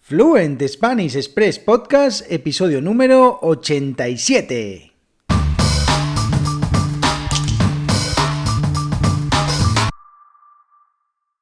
Fluent Spanish Express Podcast, episodio número 87.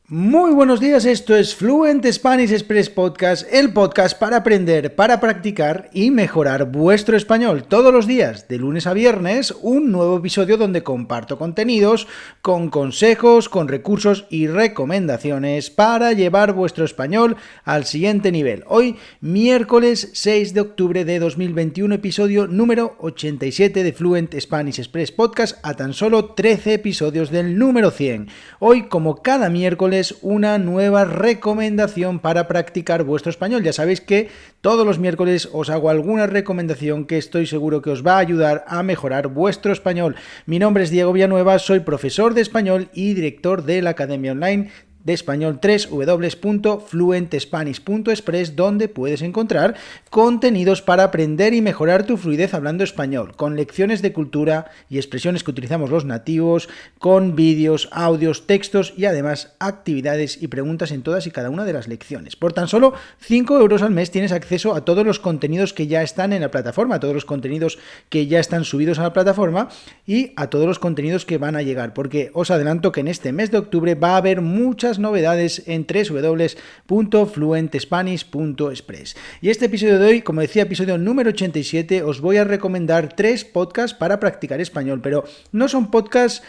Muy buenos días, esto es Fluent Spanish Express Podcast, el podcast para aprender, para practicar y mejorar vuestro español. Todos los días, de lunes a viernes, un nuevo episodio donde comparto contenidos con consejos, con recursos y recomendaciones para llevar vuestro español al siguiente nivel. Hoy, miércoles 6 de octubre de 2021, episodio número 87 de Fluent Spanish Express Podcast, a tan solo 13 episodios del número 100. Hoy, como cada miércoles, una nueva recomendación para practicar vuestro español. Ya sabéis que todos los miércoles os hago alguna recomendación que estoy seguro que os va a ayudar a mejorar vuestro español. Mi nombre es Diego Villanueva, soy profesor de español y director de la Academia Online de Español, www.fluentespanish.express, donde puedes encontrar contenidos para aprender y mejorar tu fluidez hablando español, con lecciones de cultura y expresiones que utilizamos los nativos, con vídeos, audios, textos y además actividades y preguntas en todas y cada una de las lecciones. Por tan solo 5 euros al mes tienes acceso a todos los contenidos que ya están en la plataforma, a todos los contenidos que ya están subidos a la plataforma y a todos los contenidos que van a llegar, porque os adelanto que en este mes de octubre va a haber muchas novedades en www.fluentespanish.express. Y este episodio de hoy, como decía, episodio número 87, os voy a recomendar 3 podcasts para practicar español, pero no son podcasts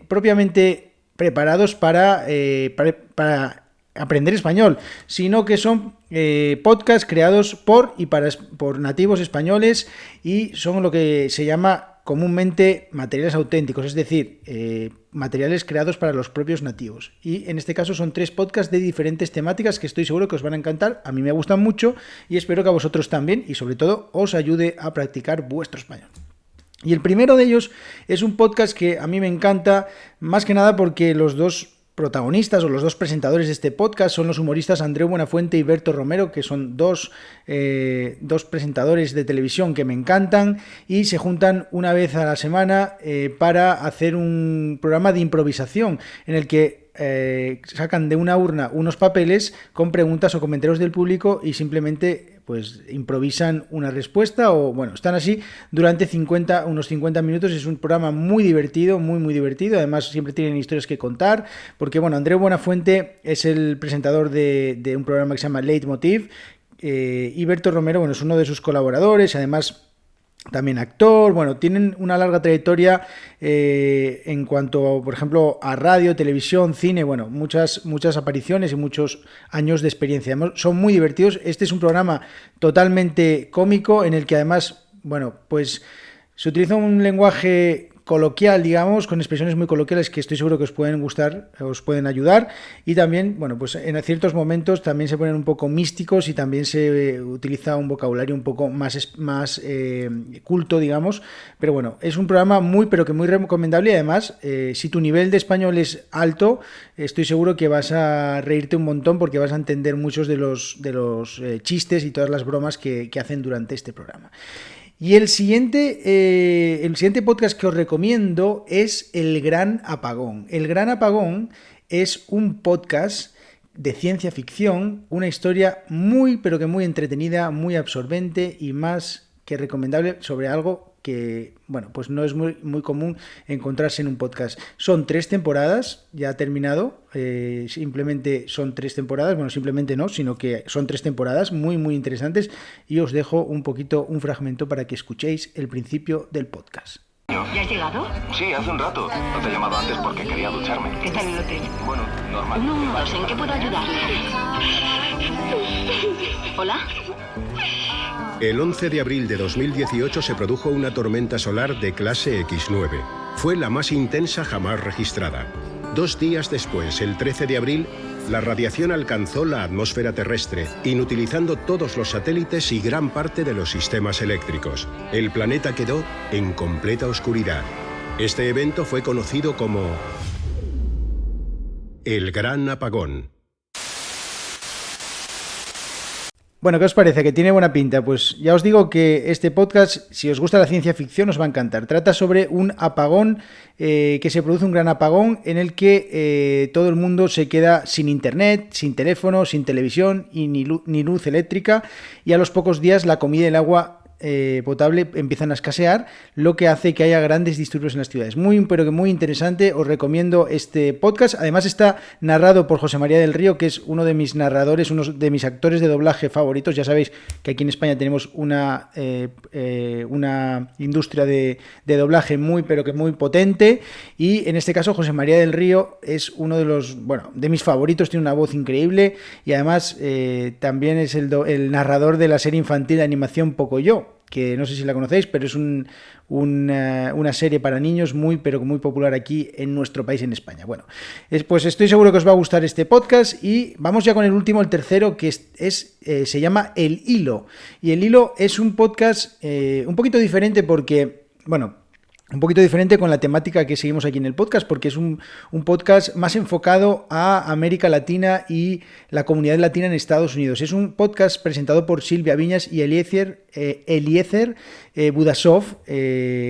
propiamente preparados para aprender español, sino que son podcasts creados por nativos españoles y son lo que se llama comúnmente materiales auténticos, es decir, materiales creados para los propios nativos. Y en este caso son 3 podcasts de diferentes temáticas que estoy seguro que os van a encantar, a mí me gustan mucho y espero que a vosotros también y sobre todo os ayude a practicar vuestro español. Y el primero de ellos es un podcast que a mí me encanta, más que nada porque los dos protagonistas o los dos presentadores de este podcast son los humoristas Andreu Buenafuente y Berto Romero, que son dos presentadores de televisión que me encantan y se juntan una vez a la semana para hacer un programa de improvisación en el que sacan de una urna unos papeles con preguntas o comentarios del público y simplemente pues improvisan una respuesta o bueno, están así durante unos 50 minutos. Es un programa muy divertido, muy divertido. Además siempre tienen historias que contar porque bueno, Andreu Buenafuente es el presentador de un programa que se llama Leitmotiv y Berto Romero, bueno, es uno de sus colaboradores, además también actor, bueno, tienen una larga trayectoria en cuanto, por ejemplo, a radio, televisión, cine, bueno, muchas apariciones y muchos años de experiencia. Además, son muy divertidos. Este es un programa totalmente cómico en el que además, bueno, pues se utiliza un lenguaje coloquial, digamos, con expresiones muy coloquiales que estoy seguro que os pueden gustar, os pueden ayudar y también, bueno, pues en ciertos momentos también se ponen un poco místicos y también se utiliza un vocabulario un poco más culto, digamos, pero bueno, es un programa pero que muy recomendable y además, si tu nivel de español es alto, estoy seguro que vas a reírte un montón porque vas a entender muchos de los chistes y todas las bromas que hacen durante este programa. Y el siguiente podcast que os recomiendo es El Gran Apagón. El Gran Apagón es un podcast de ciencia ficción, una historia muy, pero que muy entretenida, muy absorbente y más que recomendable sobre algo que, bueno, pues no es muy común encontrarse en un podcast. Son 3 temporadas, ya ha terminado, simplemente son 3 temporadas, bueno, simplemente no, sino que son 3 temporadas muy interesantes y os dejo un fragmento para que escuchéis el principio del podcast. ¿Ya has llegado? Sí, hace un rato. No te he llamado antes porque quería ducharme. ¿Qué tal el hotel? Bueno, normal. No sé en qué puedo ayudarle. ¿Hola? El 11 de abril de 2018 se produjo una tormenta solar de clase X9. Fue la más intensa jamás registrada. 2 días después, el 13 de abril, la radiación alcanzó la atmósfera terrestre, inutilizando todos los satélites y gran parte de los sistemas eléctricos. El planeta quedó en completa oscuridad. Este evento fue conocido como el Gran Apagón. Bueno, ¿qué os parece? Que tiene buena pinta. Pues ya os digo que este podcast, si os gusta la ciencia ficción, os va a encantar. Trata sobre un apagón, que se produce un gran apagón en el que todo el mundo se queda sin internet, sin teléfono, sin televisión y ni luz eléctrica, y a los pocos días la comida y el agua potable empiezan a escasear, lo que hace que haya grandes disturbios en las ciudades. Muy, pero que muy interesante, os recomiendo este podcast. Además está narrado por José María del Río, que es uno de mis narradores, uno de mis actores de doblaje favoritos. Ya sabéis que aquí en España tenemos una industria de doblaje muy, pero que muy potente, y en este caso José María del Río es uno de los, bueno, de mis favoritos, tiene una voz increíble, y además también es el narrador de la serie infantil de animación Pocoyo, que no sé si la conocéis, pero es una serie para niños muy, pero muy popular aquí en nuestro país, en España. Bueno, pues estoy seguro que os va a gustar este podcast, y vamos ya con el último, el tercero, que se llama El Hilo. Y El Hilo es un podcast un poquito diferente porque, bueno, un poquito diferente con la temática que seguimos aquí en el podcast, porque es un podcast más enfocado a América Latina y la comunidad latina en Estados Unidos. Es un podcast presentado por Silvia Viñas y Eliezer Budasov,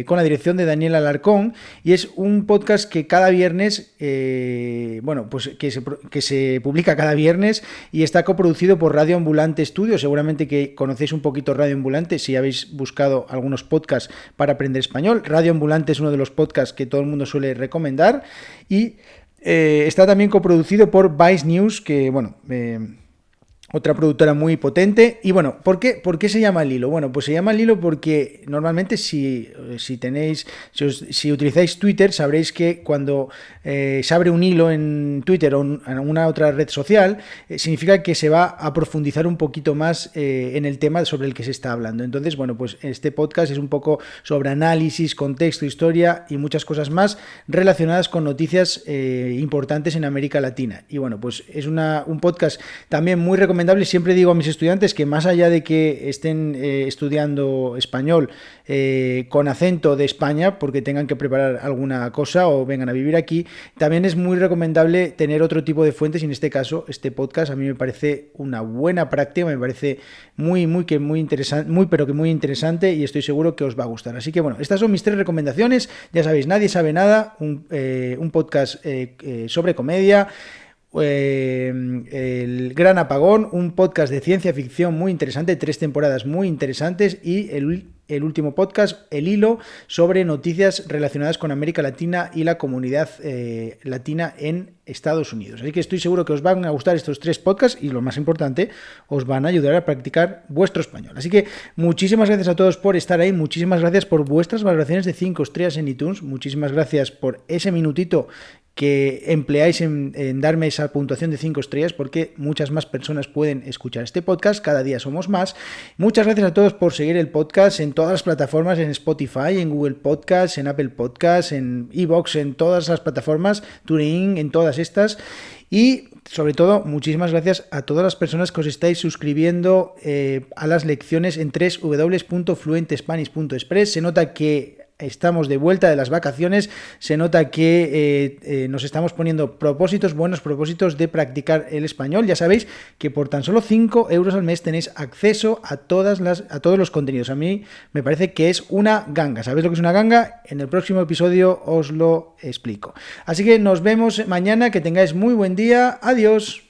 con la dirección de Daniel Alarcón, y es un podcast que cada viernes, pues que se publica cada viernes, y está coproducido por Radio Ambulante Studio. Seguramente que conocéis un poquito Radio Ambulante si habéis buscado algunos podcasts para aprender español. Radio Ambulante es uno de los podcasts que todo el mundo suele recomendar, y está también coproducido por Vice News, que otra productora muy potente. Y bueno, ¿por qué se llama El Hilo? Bueno, pues se llama El Hilo porque normalmente si utilizáis Twitter, sabréis que cuando se abre un hilo en Twitter o en una otra red social, significa que se va a profundizar un poquito más en el tema sobre el que se está hablando. Entonces, bueno, pues este podcast es un poco sobre análisis, contexto, historia y muchas cosas más relacionadas con noticias importantes en América Latina. Y bueno, pues es un podcast también muy recomendable. Siempre digo a mis estudiantes que, más allá de que estén estudiando español con acento de España, porque tengan que preparar alguna cosa o vengan a vivir aquí, también es muy recomendable tener otro tipo de fuentes, y en este caso este podcast a mí me parece una buena práctica, me parece muy interesante, pero que muy interesante, y estoy seguro que os va a gustar. Así que bueno, estas son mis 3 recomendaciones. Ya sabéis, Nadie sabe nada, un podcast sobre comedia. El Gran Apagón, un podcast de ciencia ficción muy interesante, 3 temporadas muy interesantes, y el último podcast, El Hilo, sobre noticias relacionadas con América Latina y la comunidad latina en Estados Unidos. Así que estoy seguro que os van a gustar estos 3 podcasts, y lo más importante, os van a ayudar a practicar vuestro español. Así que muchísimas gracias a todos por estar ahí, muchísimas gracias por vuestras valoraciones de 5 estrellas en iTunes, muchísimas gracias por ese minutito que empleáis en darme esa puntuación de 5 estrellas, porque muchas más personas pueden escuchar este podcast, cada día somos más. Muchas gracias a todos por seguir el podcast en todas las plataformas, en Spotify, en Google Podcasts, en Apple Podcasts, en iVoox, en todas las plataformas, TuneIn, en todas estas. Y sobre todo, muchísimas gracias a todas las personas que os estáis suscribiendo a las lecciones en www.fluentespanish.express. Se nota que estamos de vuelta de las vacaciones, se nota que nos estamos poniendo buenos propósitos de practicar el español. Ya sabéis que por tan solo 5 euros al mes tenéis acceso a todos los contenidos. A mí me parece que es una ganga. ¿Sabéis lo que es una ganga? En el próximo episodio os lo explico. Así que nos vemos mañana, que tengáis muy buen día. Adiós.